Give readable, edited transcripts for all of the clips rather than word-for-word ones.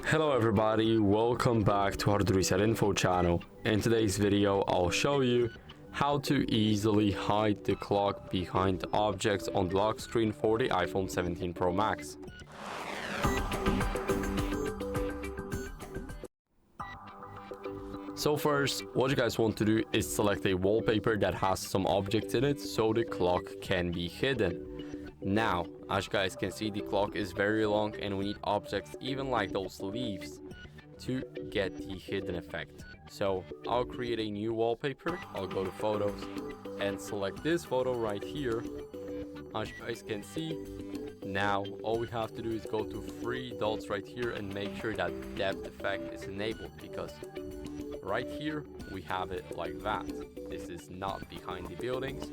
Hello everybody, welcome back to HardReset.Info channel. In today's video, I'll show you how to easily hide the clock behind objects on the lock screen for the iPhone 17 Pro Max. So first, what you guys want to do is select a wallpaper that has some objects in it so the clock can be hidden. Now, as you guys can see, the clock is very long and we need objects even like those leaves to get the hidden effect. So I'll create a new wallpaper. I'll go to photos and select this photo right here. As you guys can see, now all we have to do is go to three dots right here and make sure that depth effect is enabled, because right here we have it like that. This is not behind the buildings,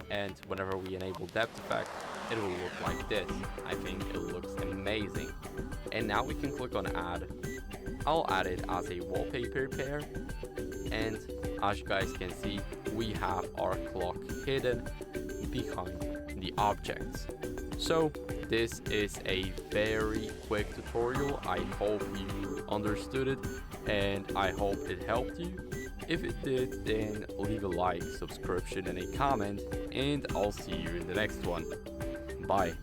and whenever we enable depth effect, it will look like this. I think it looks amazing. And now we can click on add. I'll add it as a wallpaper pair, and as you guys can see, we have our clock hidden behind the objects. So this is a very quick tutorial. I hope you understood it and I hope it helped you. If it did, then leave a like, subscription and a comment, and I'll see you in the next one. Bye.